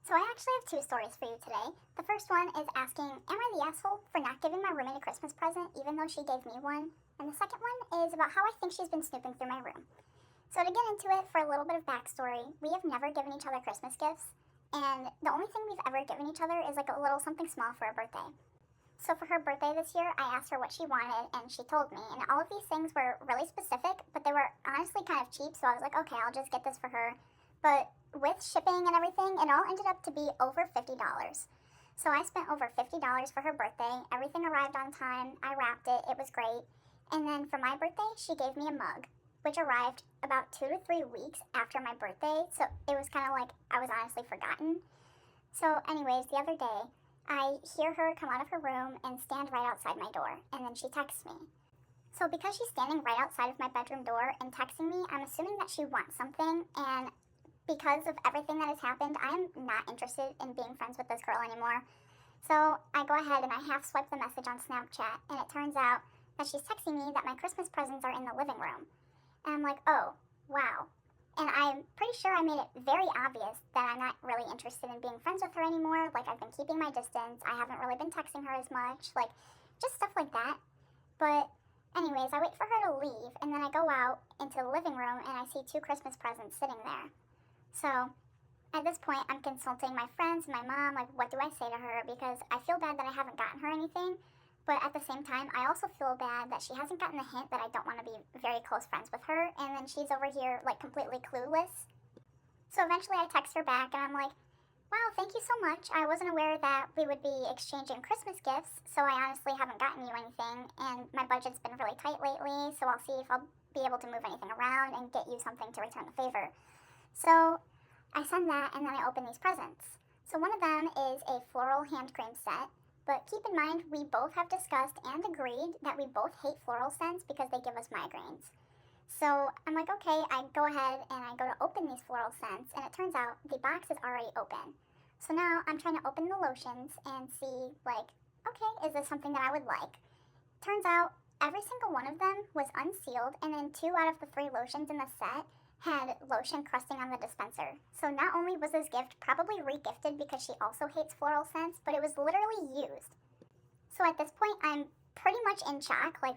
So I actually have two stories for you today. The first one is asking, am I the asshole for not giving my roommate a Christmas present even though she gave me one? And the second one is about how I think she's been snooping through my room. So to get into it, for a little bit of backstory, we have never given each other Christmas gifts, and the only thing we've ever given each other is like a little something small for her birthday. So for her birthday this year, I asked her what she wanted, and she told me, and all of these things were really specific, but they were honestly kind of cheap, so I was like, okay, I'll just get this for her. But with shipping and everything, it all ended up to be over $50. So I spent over $50 for her birthday. Everything arrived on time. I wrapped it. It was great. And then for my birthday, she gave me a mug, which arrived about 2 to 3 weeks after my birthday. So it was kind of like I was honestly forgotten. So anyways, the other day, I hear her come out of her room and stand right outside my door. And then she texts me. So because she's standing right outside of my bedroom door and texting me, I'm assuming that she wants something. And because of everything that has happened, I'm not interested in being friends with this girl anymore. So I go ahead and I half swipe the message on Snapchat, and it turns out that she's texting me that my Christmas presents are in the living room. And I'm like, oh, wow. And I'm pretty sure I made it very obvious that I'm not really interested in being friends with her anymore. Like, I've been keeping my distance. I haven't really been texting her as much. Like, just stuff like that. But anyways, I wait for her to leave, and then I go out into the living room, and I see 2 Christmas presents sitting there. So at this point, I'm consulting my friends, my mom, like, what do I say to her? Because I feel bad that I haven't gotten her anything. But at the same time, I also feel bad that she hasn't gotten the hint that I don't want to be very close friends with her. And then she's over here, like, completely clueless. So eventually I text her back, and I'm like, wow, thank you so much. I wasn't aware that we would be exchanging Christmas gifts, so I honestly haven't gotten you anything. And my budget's been really tight lately, so I'll see if I'll be able to move anything around and get you something to return the favor. So I send that, and then I open these presents. So one of them is a floral hand cream set, but keep in mind we both have discussed and agreed that we both hate floral scents because they give us migraines. So I'm like, okay, I go ahead and I go to open these floral scents, and it turns out the box is already open. So now I'm trying to open the lotions and see, like, okay, is this something that I would like? Turns out every single one of them was unsealed, and then 2 out of the 3 lotions in the set had lotion crusting on the dispenser. So not only was this gift probably re-gifted because she also hates floral scents, but it was literally used. So at this point, I'm pretty much in shock, like,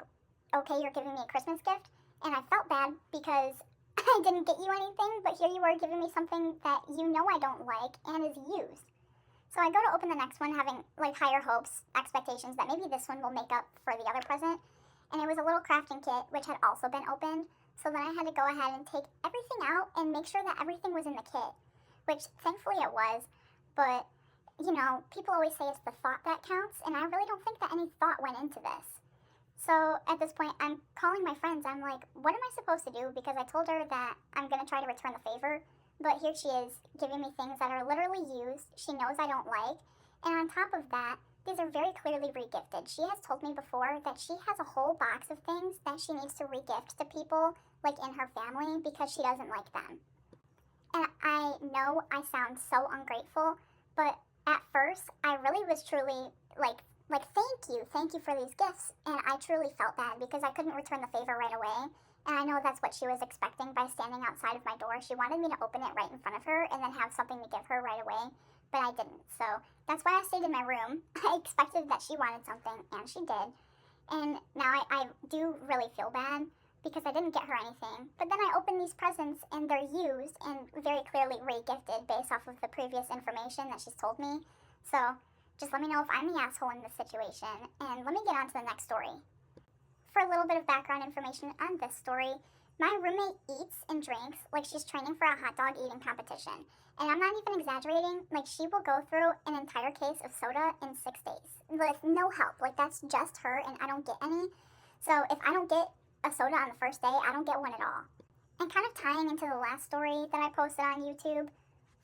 okay, you're giving me a Christmas gift, and I felt bad because I didn't get you anything, but here you are giving me something that you know I don't like and is used. So I go to open the next one having, like, higher hopes, expectations that maybe this one will make up for the other present, and it was a little crafting kit, which had also been opened. So then I had to go ahead and take everything out and make sure that everything was in the kit, which thankfully it was. But, you know, people always say it's the thought that counts, and I really don't think that any thought went into this. So at this point, I'm calling my friends. I'm like, what am I supposed to do? Because I told her that I'm going to try to return the favor, but here she is giving me things that are literally used. She knows I don't like. And on top of that, these are very clearly re-gifted. She has told me before that she has a whole box of things that she needs to re-gift to people, like in her family, because she doesn't like them. And I know I sound so ungrateful, but at first, I really was truly like, thank you for these gifts. And I truly felt bad because I couldn't return the favor right away. And I know that's what she was expecting by standing outside of my door. She wanted me to open it right in front of her and then have something to give her right away, but I didn't. So that's why I stayed in my room. I expected that she wanted something, and she did. And now I do really feel bad because I didn't get her anything. But then I open these presents, and they're used and very clearly re-gifted based off of the previous information that she's told me. So just let me know if I'm the asshole in this situation, and let me get on to the next story. For a little bit of background information on this story, my roommate eats and drinks like she's training for a hot dog eating competition. And I'm not even exaggerating, like, she will go through an entire case of soda in 6 days with no help. Like, that's just her, and I don't get any. So if I don't get a soda on the first day, I don't get one at all. And kind of tying into the last story that I posted on YouTube,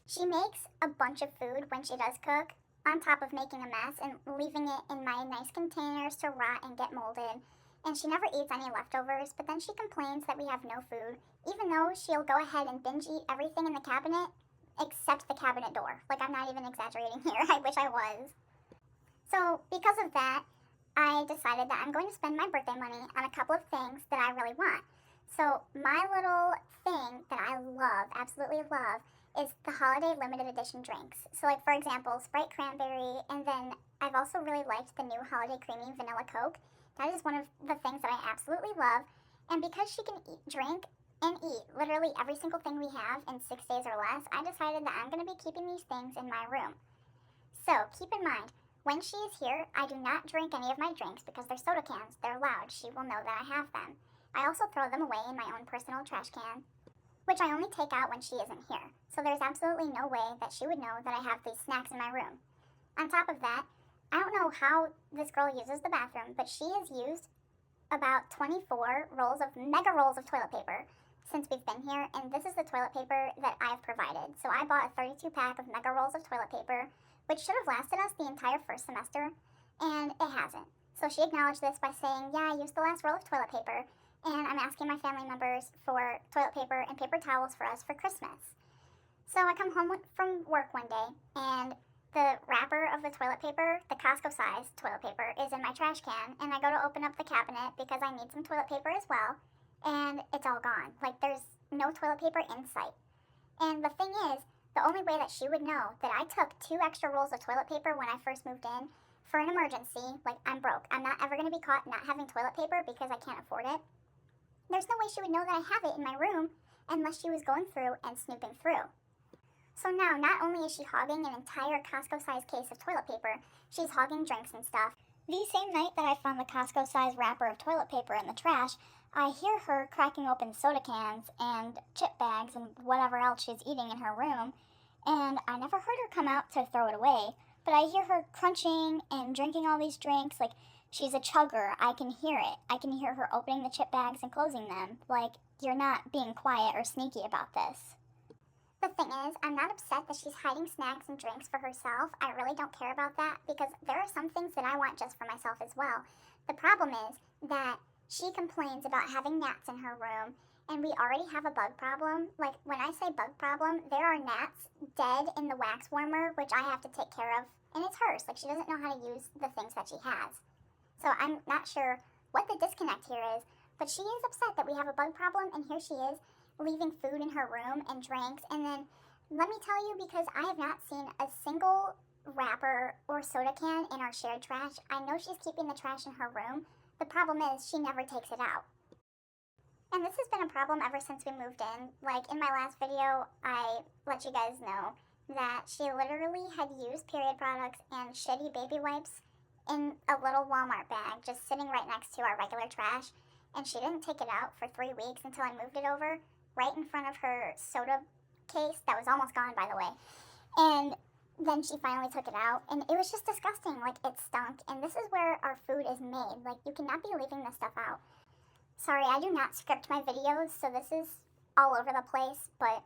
she makes a bunch of food when she does cook, on top of making a mess and leaving it in my nice containers to rot and get molded. And she never eats any leftovers, but then she complains that we have no food, even though she'll go ahead and binge eat everything in the cabinet except the cabinet door. Like, I'm not even exaggerating here. I wish I was. So because of that, I decided that I'm going to spend my birthday money on a couple of things that I really want. So my little thing that I love, absolutely love, is the holiday limited edition drinks. So like for example, Sprite Cranberry, and then I've also really liked the new Holiday Creamy Vanilla Coke. That is one of the things that I absolutely love. And because she can drink and eat literally every single thing we have in 6 days or less, I decided that I'm going to be keeping these things in my room. So keep in mind, when she is here, I do not drink any of my drinks because they're soda cans. They're loud. She will know that I have them. I also throw them away in my own personal trash can, which I only take out when she isn't here. So there's absolutely no way that she would know that I have these snacks in my room. On top of that, I don't know how this girl uses the bathroom, but she has used about 24 mega rolls of toilet paper since we've been here, and this is the toilet paper that I've provided. So I bought a 32 pack of mega rolls of toilet paper, which should have lasted us the entire first semester, and it hasn't. So she acknowledged this by saying, yeah, I used the last roll of toilet paper, and I'm asking my family members for toilet paper and paper towels for us for Christmas. So I come home from work one day, and the wrapper of the toilet paper, the Costco-sized toilet paper, is in my trash can, and I go to open up the cabinet because I need some toilet paper as well, and it's all gone. Like, there's no toilet paper in sight. And the thing is, the only way that she would know that I took 2 extra rolls of toilet paper when I first moved in for an emergency, like, I'm broke. I'm not ever going to be caught not having toilet paper because I can't afford it. There's no way she would know that I have it in my room unless she was going through and snooping through. So now, not only is she hogging an entire Costco-sized case of toilet paper, she's hogging drinks and stuff. The same night that I found the Costco-sized wrapper of toilet paper in the trash, I hear her cracking open soda cans and chip bags and whatever else she's eating in her room, and I never heard her come out to throw it away, but I hear her crunching and drinking all these drinks like she's a chugger. I can hear it. I can hear her opening the chip bags and closing them. Like, you're not being quiet or sneaky about this. The thing is, I'm not upset that she's hiding snacks and drinks for herself. I really don't care about that because there are some things that I want just for myself as well. The problem is that she complains about having gnats in her room, and we already have a bug problem. Like, when I say bug problem, there are gnats dead in the wax warmer, which I have to take care of, and it's hers. Like, she doesn't know how to use the things that she has. So I'm not sure what the disconnect here is, but she is upset that we have a bug problem, and here she is leaving food in her room and drinks. And then let me tell you, because I have not seen a single wrapper or soda can in our shared trash, I know she's keeping the trash in her room. The problem is she never takes it out. And this has been a problem ever since we moved in. Like, in my last video, I let you guys know that she literally had used period products and shitty baby wipes in a little Walmart bag just sitting right next to our regular trash, and she didn't take it out for 3 weeks until I moved it over right in front of her soda case that was almost gone, by the way. And then she finally took it out, and it was just disgusting. Like, it stunk, and this is where our food is made. Like, you cannot be leaving this stuff out. Sorry, I do not script my videos, so this is all over the place, but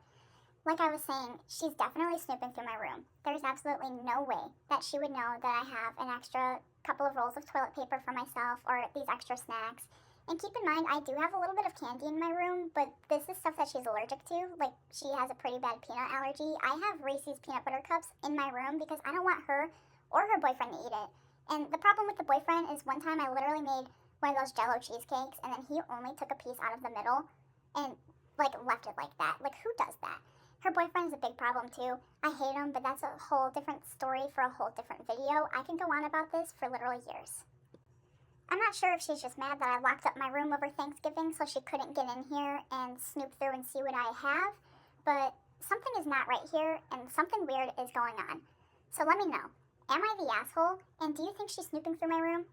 like I was saying, she's definitely snooping through my room. There's absolutely no way that she would know that I have an extra couple of rolls of toilet paper for myself or these extra snacks. And keep in mind, I do have a little bit of candy in my room, but this is stuff that she's allergic to. Like, she has a pretty bad peanut allergy. I have Reese's peanut butter cups in my room because I don't want her or her boyfriend to eat it. And the problem with the boyfriend is one time I literally made one of those Jell-O cheesecakes, and then he only took a piece out of the middle and, like, left it like that. Like, who does that? Her boyfriend is a big problem, too. I hate him, but that's a whole different story for a whole different video. I can go on about this for literally years. I'm not sure if she's just mad that I locked up my room over Thanksgiving so she couldn't get in here and snoop through and see what I have, but something is not right here, and something weird is going on. So let me know. Am I the asshole? And do you think she's snooping through my room?